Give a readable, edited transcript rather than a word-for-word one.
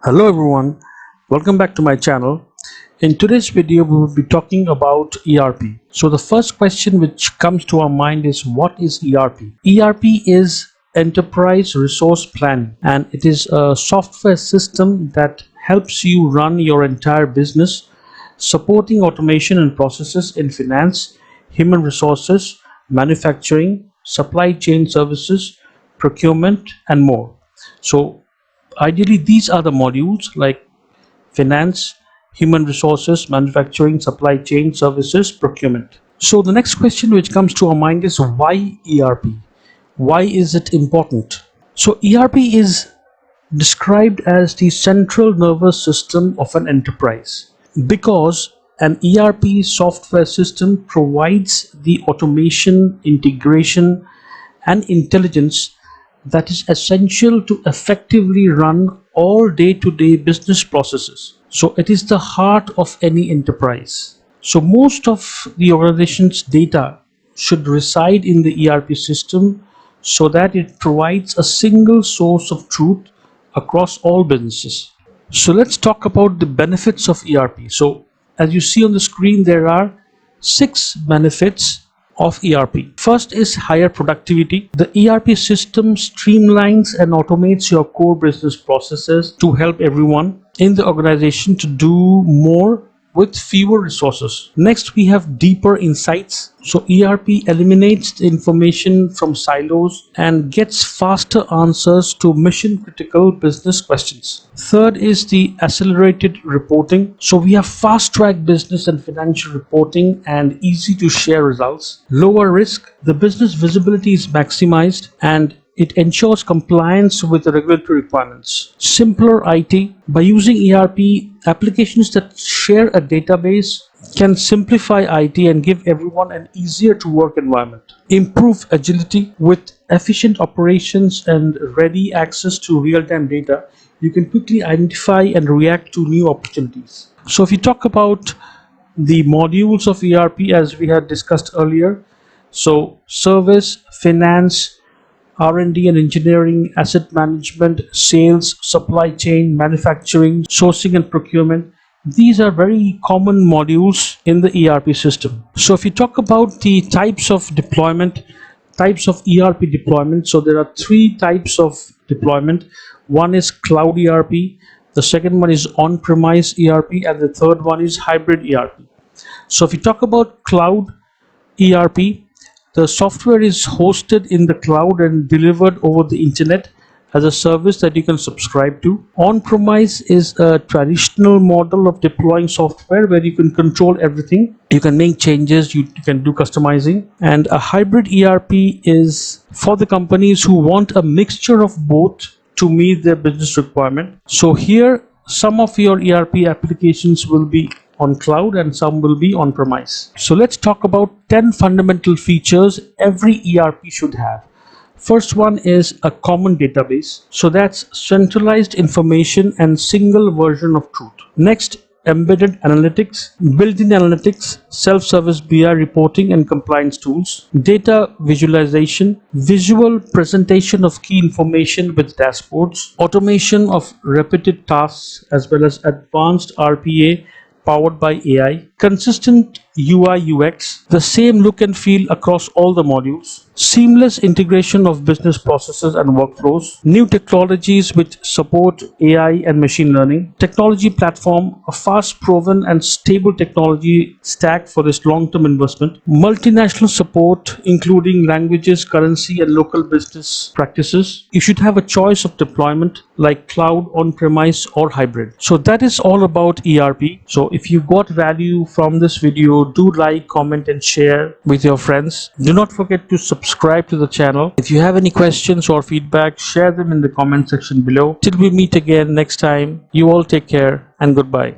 Hello everyone, welcome back to my channel. In today's video we will be talking about ERP. So the first question which comes to our mind is, what is ERP? ERP is Enterprise Resource Planning, and it is a software system that helps you run your entire business, supporting automation and processes in finance, human resources, manufacturing, supply chain services, procurement, and more. So ideally, these are the modules like finance, human resources, manufacturing, supply chain services, procurement. So the next question which comes to our mind is, why ERP? Why is it important? So ERP is described as the central nervous system of an enterprise because an ERP software system provides the automation, integration, and intelligence that is essential to effectively run all day-to-day business processes. So it is the heart of any enterprise. So most of the organization's data should reside in the ERP system so that it provides a single source of truth across all businesses. So let's talk about the benefits of ERP. So as you see on the screen, there are 6 benefits of ERP. First is higher productivity. The ERP system streamlines and automates your core business processes to help everyone in the organization to do more with fewer resources. Next, we have deeper insights. So ERP eliminates the information from silos and gets faster answers to mission critical business questions. Third is the accelerated reporting. So we have fast track business and financial reporting and easy to share results. Lower risk. The business visibility is maximized and it ensures compliance with the regulatory requirements. Simpler IT. By using ERP, applications that share a database can simplify IT and give everyone an easier to work environment. Improve agility. With efficient operations and ready access to real-time data, you can quickly identify and react to new opportunities. So if you talk about the modules of ERP, as we had discussed earlier, so service, finance, R&D and engineering, asset management, sales, supply chain, manufacturing, sourcing and procurement. These are very common modules in the ERP system. So if you talk about the types of deployment, types of ERP deployment, so there are 3 types of deployment. One is cloud ERP, the second one is on-premise ERP, and the third one is hybrid ERP. So if you talk about cloud ERP, the software is hosted in the cloud and delivered over the internet as a service that you can subscribe to. On-premise is a traditional model of deploying software where you can control everything. You can make changes, you can do customizing. And a hybrid ERP is for the companies who want a mixture of both to meet their business requirement. So here, some of your ERP applications will be on cloud and some will be on premise. So let's talk about 10 fundamental features every ERP should have. First one is a common database. So that's centralized information and single version of truth. Next, embedded analytics, built-in analytics, self-service BI reporting and compliance tools, data visualization, visual presentation of key information with dashboards, automation of repeated tasks as well as advanced RPA powered by AI, consistent UI UX, the same look and feel across all the modules, seamless integration of business processes and workflows, new technologies which support AI and machine learning, technology platform, a fast proven and stable technology stack for this long-term investment, multinational support including languages, currency and local business practices. You should have a choice of deployment like cloud, on-premise or hybrid. So that is all about ERP. So if you got value from this video, do like, comment and share with your friends. Do not forget to subscribe to the channel. If you have any questions or feedback, share them in the comment section below. Till we meet again next time, you all take care and goodbye.